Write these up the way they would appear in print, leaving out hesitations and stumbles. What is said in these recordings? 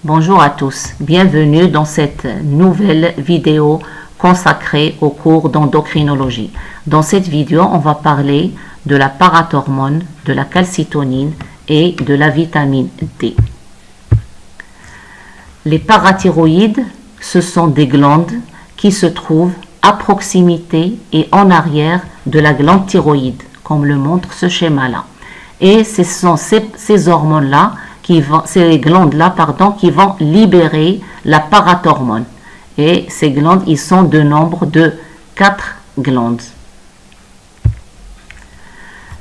Bonjour à tous, bienvenue dans cette nouvelle vidéo consacrée au cours d'endocrinologie. Dans cette vidéo, on va parler de la parathormone, de la calcitonine et de la vitamine D. Les parathyroïdes, ce sont des glandes qui se trouvent à proximité et en arrière de la glande thyroïde, comme le montre ce schéma-là. Et ce sont ces hormones-là, ces glandes-là, qui vont libérer la parathormone. Et ces glandes, ils sont de nombre de 4 glandes.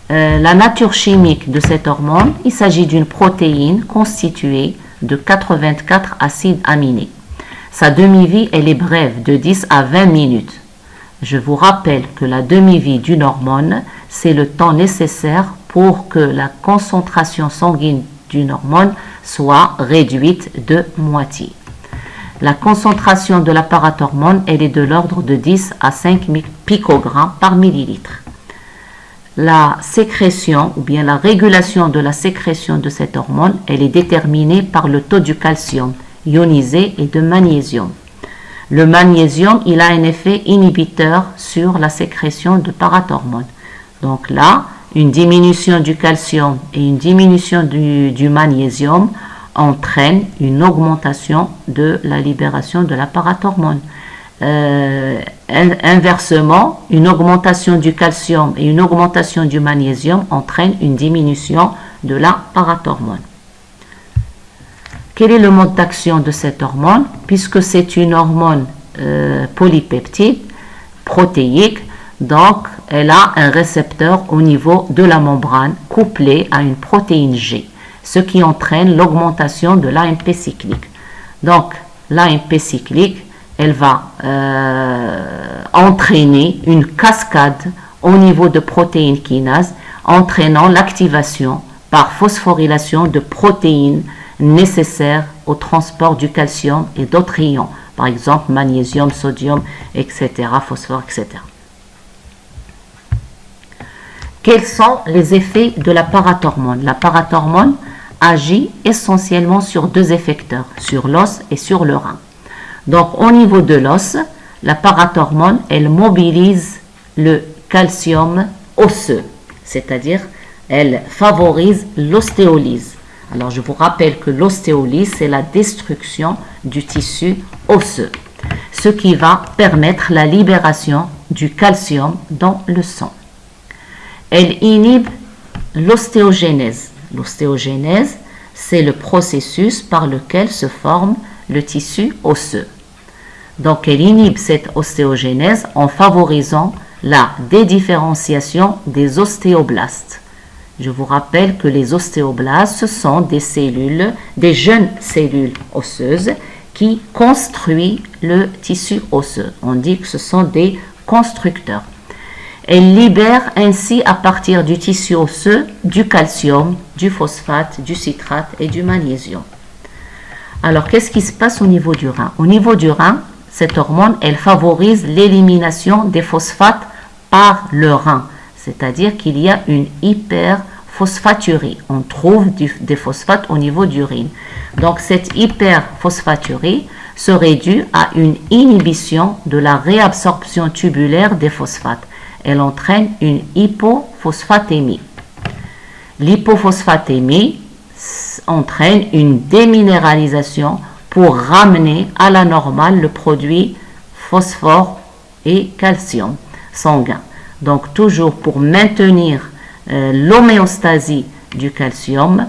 La nature chimique de cette hormone, il s'agit d'une protéine constituée de 84 acides aminés. Sa demi-vie, elle est brève, de 10 à 20 minutes. Je vous rappelle que la demi-vie d'une hormone, c'est le temps nécessaire pour que la concentration sanguine d'une hormone soit réduite de moitié. La concentration de la parathormone, elle est de l'ordre de 10 à 5 picogrammes par millilitre. La sécrétion ou bien la régulation de la sécrétion de cette hormone, elle est déterminée par le taux du calcium ionisé et de magnésium. Le magnésium, il a un effet inhibiteur sur la sécrétion de parathormone. Donc là, une diminution du calcium et une diminution du magnésium entraînent une augmentation de la libération de la parathormone. Inversement, une augmentation du calcium et une augmentation du magnésium entraînent une diminution de la parathormone. Quel est le mode d'action de cette hormone? Puisque c'est une hormone polypeptide, protéique, donc elle a un récepteur au niveau de la membrane couplé à une protéine G, ce qui entraîne l'augmentation de l'AMP cyclique. Donc l'AMP cyclique, elle va entraîner une cascade au niveau de protéines kinases, entraînant l'activation par phosphorylation de protéines nécessaires au transport du calcium et d'autres ions, par exemple magnésium, sodium, etc., phosphore, etc. Quels sont les effets de la parathormone? La parathormone agit essentiellement sur deux effecteurs, sur l'os et sur le rein. Donc au niveau de l'os, la parathormone, elle mobilise le calcium osseux, c'est-à-dire elle favorise l'ostéolyse. Alors je vous rappelle que l'ostéolyse, c'est la destruction du tissu osseux, ce qui va permettre la libération du calcium dans le sang. Elle inhibe l'ostéogenèse. L'ostéogenèse, c'est le processus par lequel se forme le tissu osseux. Donc elle inhibe cette ostéogenèse en favorisant la dédifférenciation des ostéoblastes. Je vous rappelle que les ostéoblastes, ce sont des cellules, des jeunes cellules osseuses qui construisent le tissu osseux. On dit que ce sont des constructeurs. Elle libère ainsi à partir du tissu osseux du calcium, du phosphate, du citrate et du magnésium. Alors qu'est-ce qui se passe au niveau du rein? Au niveau du rein, cette hormone, elle favorise l'élimination des phosphates par le rein. C'est-à-dire qu'il y a une hyperphosphaturie. On trouve des phosphates au niveau de l'urine. Donc cette hyperphosphaturie serait due à une inhibition de la réabsorption tubulaire des phosphates. Elle entraîne une hypophosphatémie. L'hypophosphatémie entraîne une déminéralisation pour ramener à la normale le produit phosphore et calcium sanguin. Donc toujours pour maintenir l'homéostasie du calcium,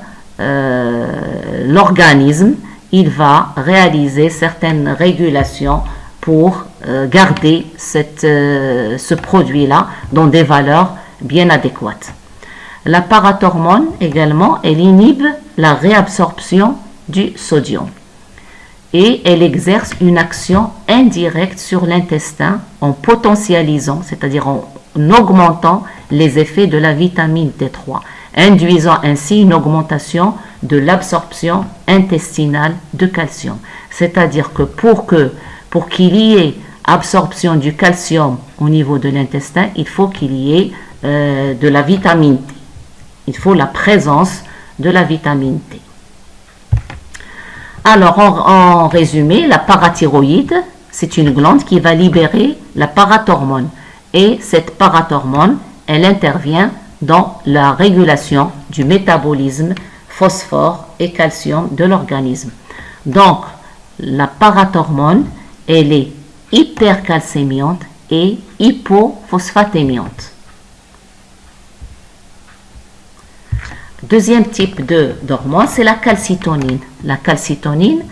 l'organisme, il va réaliser certaines régulations pour garder ce produit-là dans des valeurs bien adéquates. La parathormone également, elle inhibe la réabsorption du sodium et elle exerce une action indirecte sur l'intestin en potentialisant, c'est-à-dire en augmentant les effets de la vitamine D3, induisant ainsi une augmentation de l'absorption intestinale de calcium. C'est-à-dire que pour qu'il y ait absorption du calcium au niveau de l'intestin, il faut qu'il y ait de la vitamine D. Il faut la présence de la vitamine D. Alors, en résumé, la parathyroïde, c'est une glande qui va libérer la parathormone. Et cette parathormone, elle intervient dans la régulation du métabolisme phosphore et calcium de l'organisme. Donc, la parathormone, elle est hypercalcémiante et hypophosphatémiante. Deuxième type d'hormone, c'est la calcitonine. La calcitonine,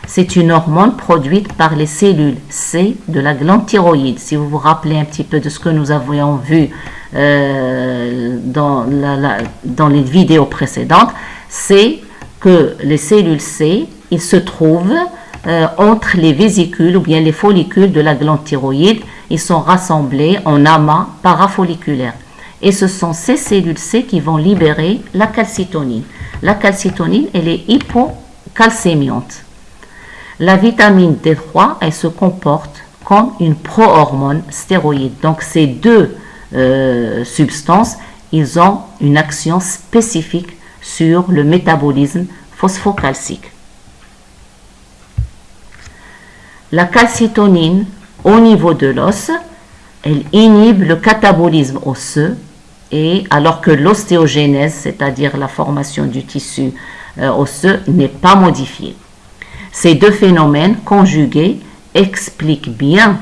c'est une hormone produite par les cellules C de la glande thyroïde. Si vous vous rappelez un petit peu de ce que nous avions vu dans les vidéos précédentes, c'est que les cellules C, ils se trouvent entre les vésicules ou bien les follicules de la glande thyroïde. Ils sont rassemblés en amas parafolliculaires. Et ce sont ces cellules C qui vont libérer la calcitonine. La calcitonine, elle est hypocalcémiante. La vitamine D3, elle se comporte comme une prohormone stéroïde. Donc ces deux substances, ils ont une action spécifique sur le métabolisme phosphocalcique. La calcitonine, au niveau de l'os, elle inhibe le catabolisme osseux, et alors que l'ostéogenèse, c'est-à-dire la formation du tissu osseux, n'est pas modifiée. Ces deux phénomènes conjugués expliquent bien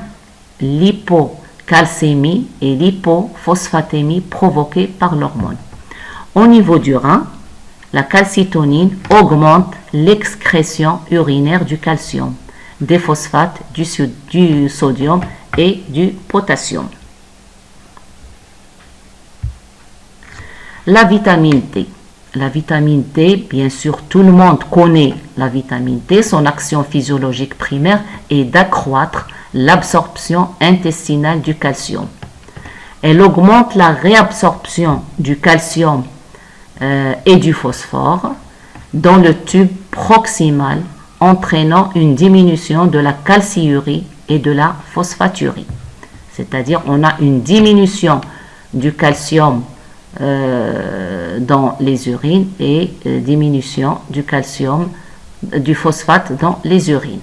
l'hypocalcémie et l'hypophosphatémie provoquées par l'hormone. Au niveau du rein, la calcitonine augmente l'excrétion urinaire du calcium, des phosphates, du sodium et du potassium. La vitamine D. La vitamine D, bien sûr, tout le monde connaît la vitamine D. Son action physiologique primaire est d'accroître l'absorption intestinale du calcium. Elle augmente la réabsorption du calcium et du phosphore dans le tube proximal, entraînant une diminution de la calciurie et de la phosphaturie. C'est-à-dire, on a une diminution du calcium dans les urines et diminution du calcium, du phosphate dans les urines.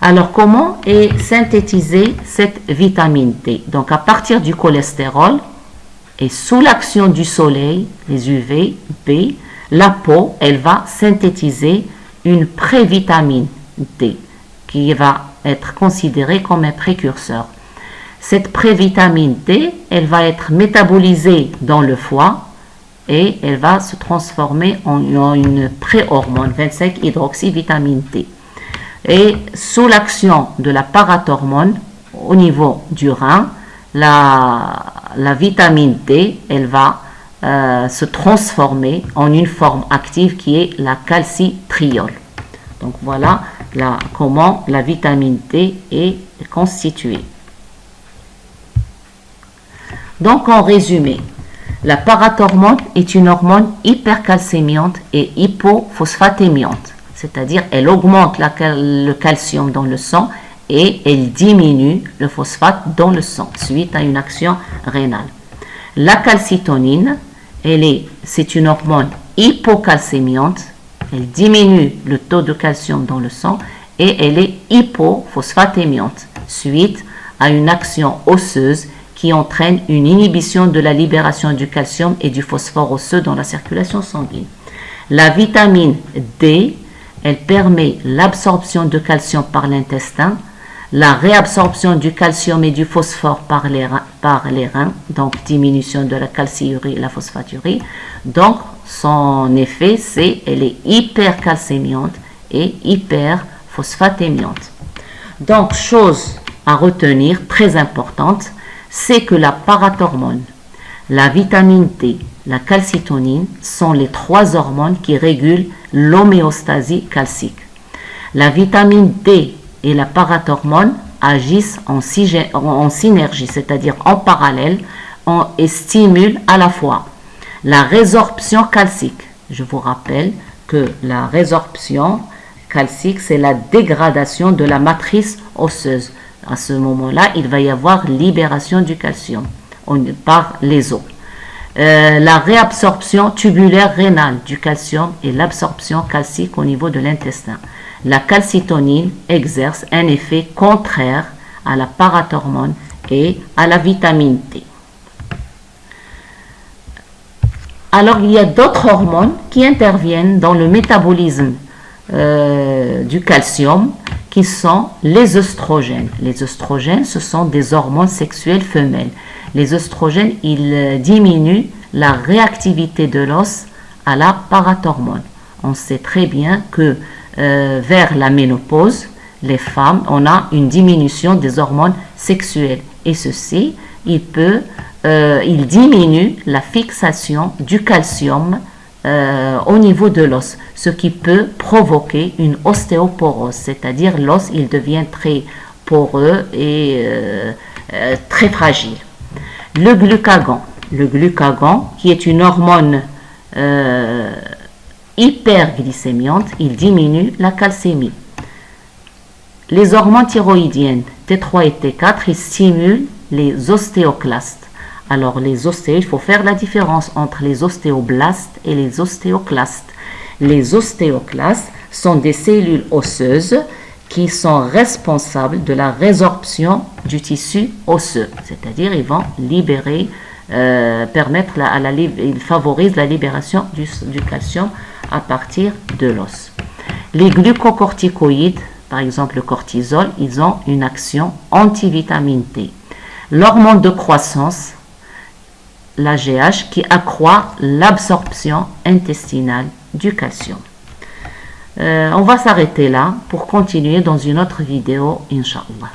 Alors, comment est synthétisée cette vitamine D? Donc, à partir du cholestérol et sous l'action du soleil, les UVB, la peau, elle va synthétiser une prévitamine D qui va être considérée comme un précurseur. Cette prévitamine D, elle va être métabolisée dans le foie et elle va se transformer en une préhormone 25-hydroxyvitamine D. Et sous l'action de la parathormone au niveau du rein, la vitamine D, elle va se transformer en une forme active qui est la calcitriol. Donc voilà comment la vitamine D est constituée. Donc en résumé, la parathormone est une hormone hypercalcémiante et hypophosphatémiante, c'est-à-dire elle augmente le calcium dans le sang et elle diminue le phosphate dans le sang suite à une action rénale. La calcitonine, c'est une hormone hypocalcémiante, elle diminue le taux de calcium dans le sang et elle est hypophosphatémiante suite à une action osseuse qui entraîne une inhibition de la libération du calcium et du phosphore osseux dans la circulation sanguine. La vitamine D, elle permet l'absorption de calcium par l'intestin, la réabsorption du calcium et du phosphore par les reins, donc diminution de la calciurie et la phosphaturie. Donc, son effet, elle est hypercalcémiante et hyperphosphatémiante. Donc, chose à retenir, très importante, c'est que la parathormone, la vitamine D, la calcitonine sont les trois hormones qui régulent l'homéostasie calcique. La vitamine D et la parathormone agissent en synergie, c'est-à-dire en parallèle, et stimulent à la fois la résorption calcique. Je vous rappelle que la résorption calcique, c'est la dégradation de la matrice osseuse. À ce moment-là, il va y avoir libération du calcium par les os. la réabsorption tubulaire rénale du calcium et l'absorption calcique au niveau de l'intestin. La calcitonine exerce un effet contraire à la parathormone et à la vitamine D. Alors, il y a d'autres hormones qui interviennent dans le métabolisme du calcium, qui sont les œstrogènes. Les œstrogènes, ce sont des hormones sexuelles femelles. Les œstrogènes, ils diminuent la réactivité de l'os à la parathormone. On sait très bien que vers la ménopause, les femmes, on a une diminution des hormones sexuelles. Et ceci, il diminue la fixation du calcium au niveau de l'os, ce qui peut provoquer une ostéoporose, c'est-à-dire l'os, il devient très poreux et très fragile. Le glucagon, qui est une hormone hyperglycémiante, il diminue la calcémie. Les hormones thyroïdiennes T3 et T4, ils stimulent les ostéoclastes. Alors, il faut faire la différence entre les ostéoblastes et les ostéoclastes. Les ostéoclastes sont des cellules osseuses qui sont responsables de la résorption du tissu osseux. C'est-à-dire, ils vont libérer, ils favorisent la libération du calcium à partir de l'os. Les glucocorticoïdes, par exemple le cortisol, ils ont une action antivitamine D. L'hormone de croissance, l'AGH, qui accroît l'absorption intestinale du calcium. On va s'arrêter là pour continuer dans une autre vidéo, Inch'Allah.